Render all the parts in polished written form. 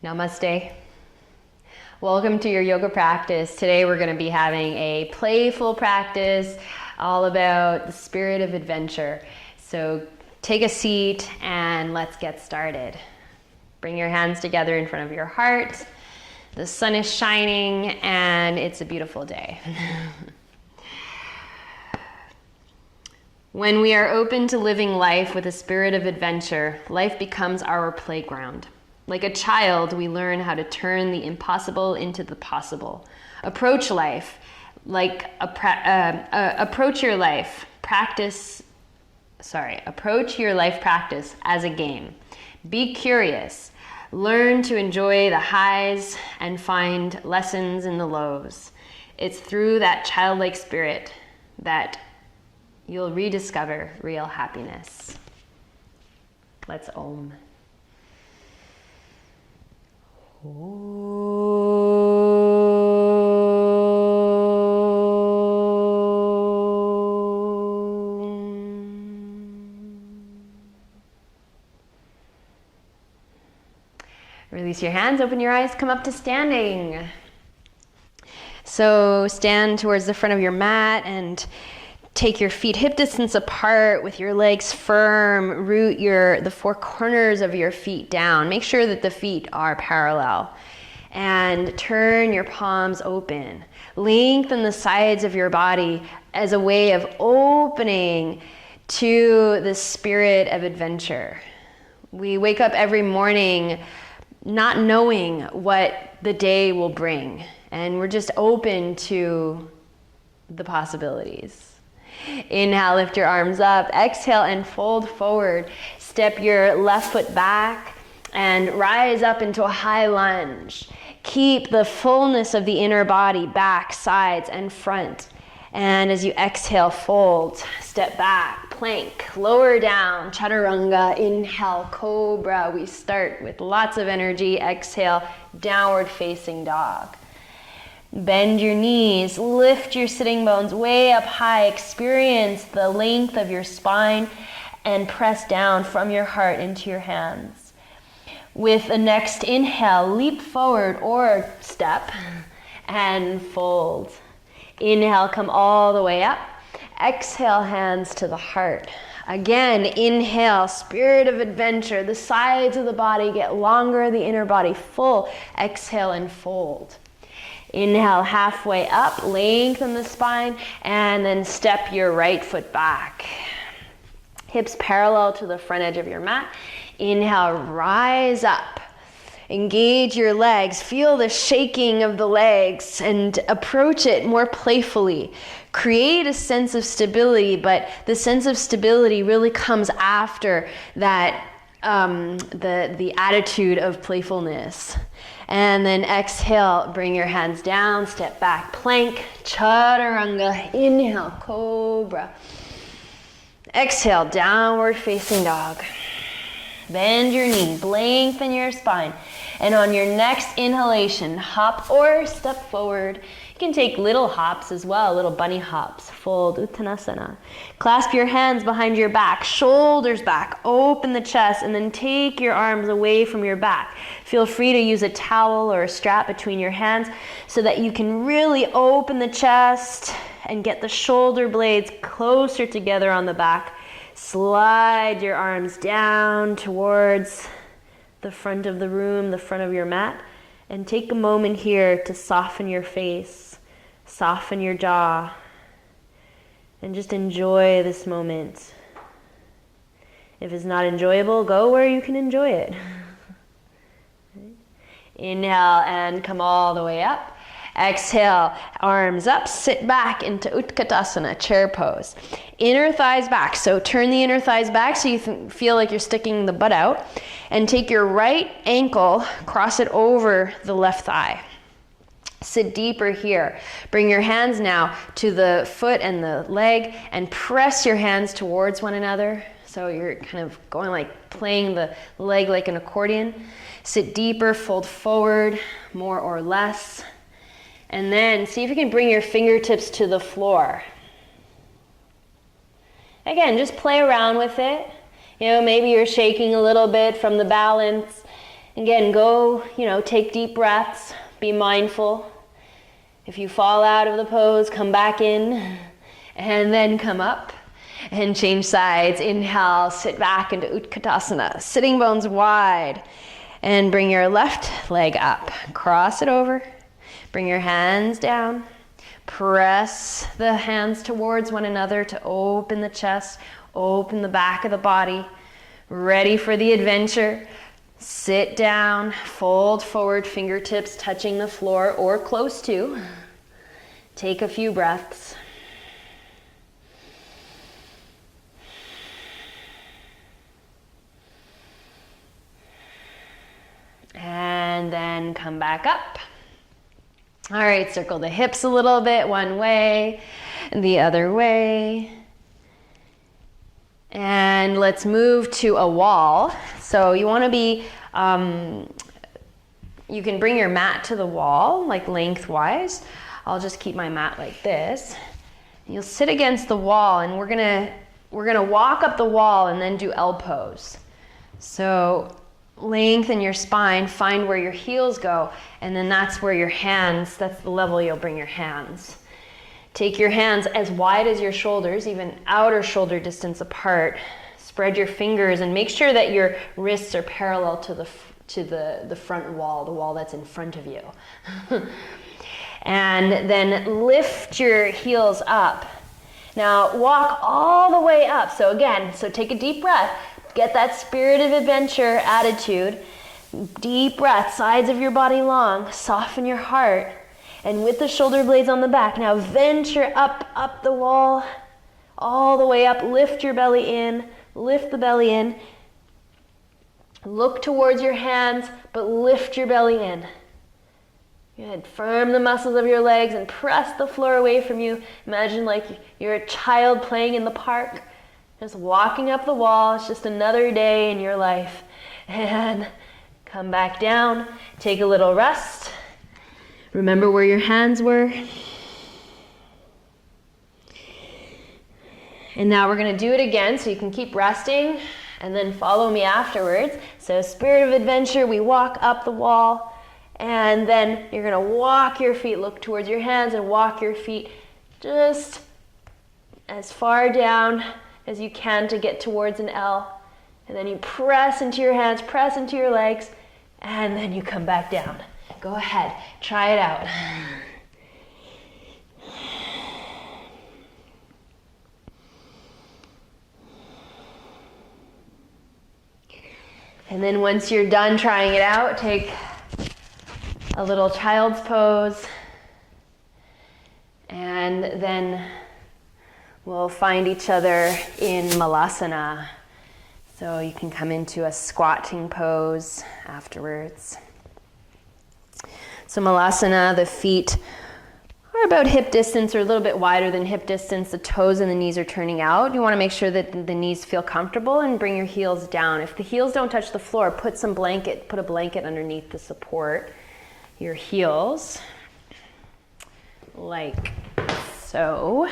Namaste. Welcome to your yoga practice. Today we're going to be having a playful practice all about the spirit of adventure. So take a seat and let's get started. Bring your hands together in front of your heart. The sun is shining and it's a beautiful day. When we are open to living life with a spirit of adventure, life becomes our playground. Like a child, we learn how to turn the impossible into the possible. Approach your life practice as a game. Be curious. Learn to enjoy the highs and find lessons in the lows. It's through that childlike spirit that you'll rediscover real happiness. Let's Om. Release your hands, open your eyes, come up to standing. So stand towards the front of your mat and take your feet hip distance apart with your legs firm. Root the four corners of your feet down. Make sure that the feet are parallel. And turn your palms open. Lengthen the sides of your body as a way of opening to the spirit of adventure. We wake up every morning not knowing what the day will bring. And we're just open to the possibilities. Inhale, lift your arms up. Exhale and fold forward. Step your left foot back and rise up into a high lunge. Keep the fullness of the inner body, back, sides, and front. And as you exhale, fold. Step back, plank, lower down, chaturanga. Inhale, cobra. We start with lots of energy. Exhale, downward facing dog. Bend your knees, lift your sitting bones way up high, experience the length of your spine, and press down from your heart into your hands. With the next inhale, leap forward or step and fold. Inhale, come all the way up. Exhale, hands to the heart. Again, inhale, spirit of adventure. The sides of the body get longer, the inner body full. Exhale and fold. Inhale, halfway up, lengthen the spine, and then step your right foot back. Hips parallel to the front edge of your mat. Inhale, rise up. Engage your legs. Feel the shaking of the legs and approach it more playfully. Create a sense of stability, but the sense of stability really comes after that, the attitude of playfulness. And then exhale, bring your hands down, step back, plank, chaturanga. Inhale, cobra. Exhale, downward facing dog. Bend your knees, lengthen your spine. And on your next inhalation, hop or step forward. You can take little hops as well, little bunny hops. Fold, Uttanasana. Clasp your hands behind your back, shoulders back, open the chest, and then take your arms away from your back. Feel free to use a towel or a strap between your hands so that you can really open the chest and get the shoulder blades closer together on the back. Slide your arms down towards the front of the room, the front of your mat, and take a moment here to soften your face, soften your jaw, and just enjoy this moment. If it's not enjoyable, go where you can enjoy it. Inhale and come all the way up. Exhale, arms up, sit back into Utkatasana, chair pose. Inner thighs back, so turn the inner thighs back so you feel like you're sticking the butt out. And take your right ankle, cross it over the left thigh. Sit deeper here. Bring your hands now to the foot and the leg and press your hands towards one another. So you're kind of going like playing the leg like an accordion. Sit deeper, fold forward, more or less. And then see if you can bring your fingertips to the floor. Again, just play around with it. You know, maybe you're shaking a little bit from the balance. Again, go, take deep breaths, be mindful. If you fall out of the pose, come back in, and then come up and change sides. Inhale, sit back into Utkatasana, sitting bones wide, and bring your left leg up. Cross it over, bring your hands down, press the hands towards one another to open the chest, open the back of the body. Ready for the adventure. Sit down, fold forward, fingertips touching the floor or close to. Take a few breaths. And then come back up. All right, circle the hips a little bit, one way, the other way. And let's move to a wall. So you want to be, you can bring your mat to the wall, like lengthwise. I'll just keep my mat like this. You'll sit against the wall, and we're gonna walk up the wall and then do L pose. So lengthen your spine, find where your heels go, and then that's where your hands, that's the level you'll bring your hands. Take your hands as wide as your shoulders, even outer shoulder distance apart. Spread your fingers and make sure that your wrists are parallel to the front wall, the wall that's in front of you. And then lift your heels up. Now walk all the way up. So again, take a deep breath. Get that spirit of adventure attitude. Deep breath, sides of your body long. Soften your heart. And with the shoulder blades on the back, now venture up the wall, all the way up. Lift your belly in, lift the belly in. Look towards your hands, but lift your belly in. Good. Firm the muscles of your legs and press the floor away from you. Imagine like you're a child playing in the park, just walking up the wall. It's just another day in your life. And come back down, take a little rest. Remember where your hands were. And now we're going to do it again, so you can keep resting and then follow me afterwards. So spirit of adventure, we walk up the wall, and then you're going to walk your feet, look towards your hands and walk your feet just as far down as you can to get towards an L. And then you press into your hands, press into your legs, and then you come back down. Go ahead, try it out. And then once you're done trying it out, take a little child's pose. And then we'll find each other in Malasana. So you can come into a squatting pose afterwards. So Malasana, the feet are about hip distance or a little bit wider than hip distance. The toes and the knees are turning out. You want to make sure that the knees feel comfortable and bring your heels down. If the heels don't touch the floor, put a blanket underneath to support your heels, like so.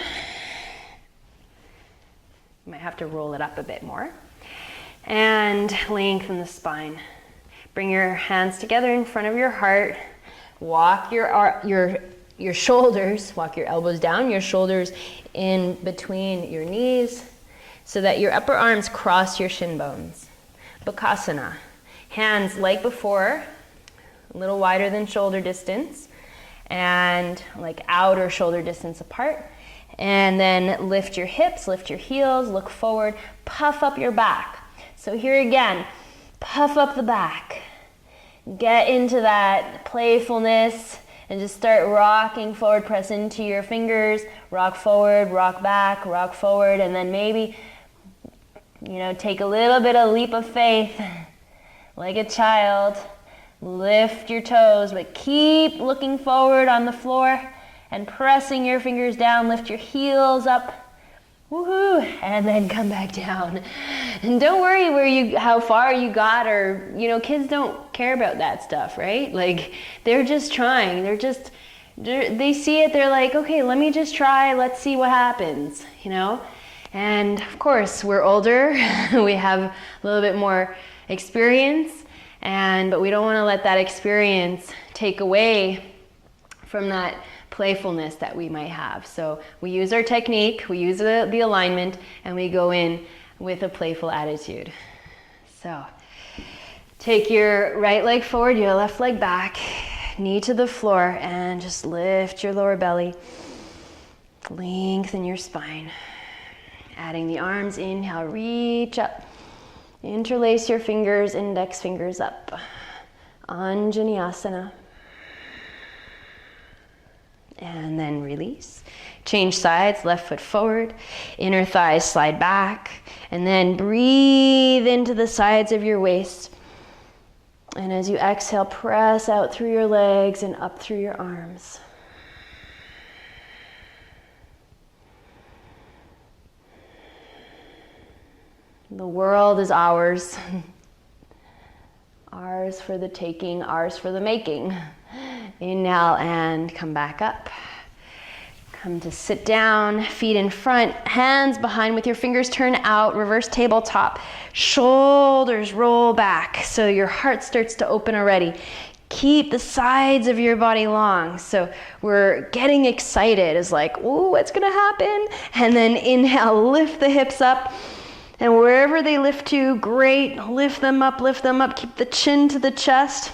You might have to roll it up a bit more. And lengthen the spine. Bring your hands together in front of your heart. Walk your shoulders, walk your elbows down, your shoulders in between your knees so that your upper arms cross your shin bones. Bakasana. Hands like before, a little wider than shoulder distance and like outer shoulder distance apart. And then lift your hips, lift your heels, look forward, puff up your back. So here again, puff up the back. Get into that playfulness and just start rocking forward, press into your fingers, rock forward, rock back, rock forward, and then maybe, take a little bit of leap of faith, like a child. Lift your toes, but keep looking forward on the floor and pressing your fingers down, lift your heels up. Woohoo! And then come back down. And don't worry how far you got, or kids don't care about that stuff, right? Like they're just trying. They see it, they're like, okay, let me just try, let's see what happens, And of course, we're older, we have a little bit more experience, But we don't want to let that experience take away from that playfulness that we might have. So we use our technique, we use the alignment, and we go in with a playful attitude. So take your right leg forward, your left leg back, knee to the floor, and just lift your lower belly. Lengthen your spine. Adding the arms, inhale, reach up. Interlace your fingers, index fingers up. Anjaneyasana. And then release. Change sides, left foot forward, inner thighs slide back, and then breathe into the sides of your waist. And as you exhale, press out through your legs and up through your arms. The world is ours. Ours for the taking, ours for the making. Inhale and come back up. Come to sit down, feet in front, hands behind with your fingers turned out, reverse tabletop. Shoulders roll back so your heart starts to open already. Keep the sides of your body long. So we're getting excited. It's like, ooh, what's gonna happen? And then inhale, lift the hips up. And wherever they lift to, great, lift them up, keep the chin to the chest.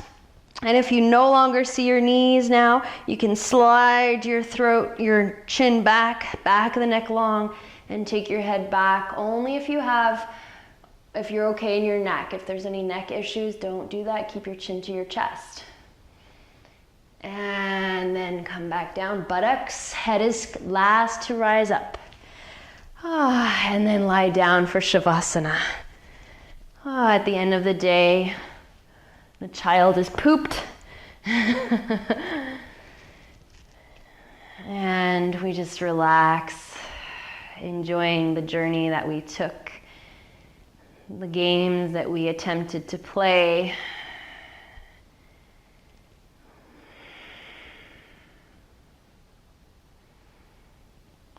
And if you no longer see your knees now, you can slide your throat, your chin back of the neck long, and take your head back. Only if you're okay in your neck. If there's any neck issues, don't do that. Keep your chin to your chest. And then come back down, buttocks, head is last to rise up. And then lie down for Shavasana. At the end of the day, the child is pooped. And we just relax, enjoying the journey that we took, the games that we attempted to play.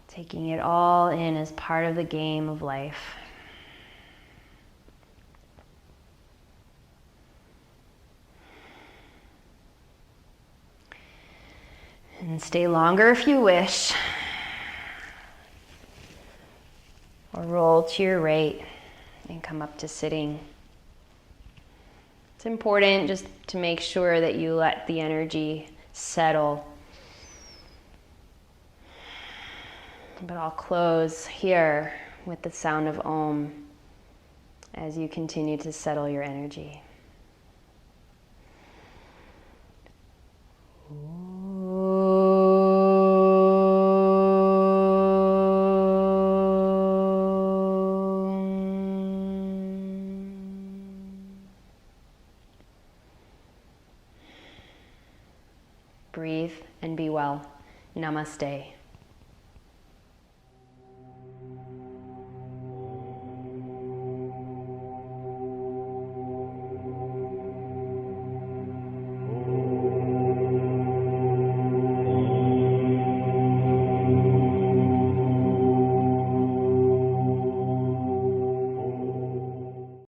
Taking it all in as part of the game of life. And stay longer if you wish. Or roll to your right and come up to sitting. It's important just to make sure that you let the energy settle. But I'll close here with the sound of Om as you continue to settle your energy. Breathe and be well. Namaste.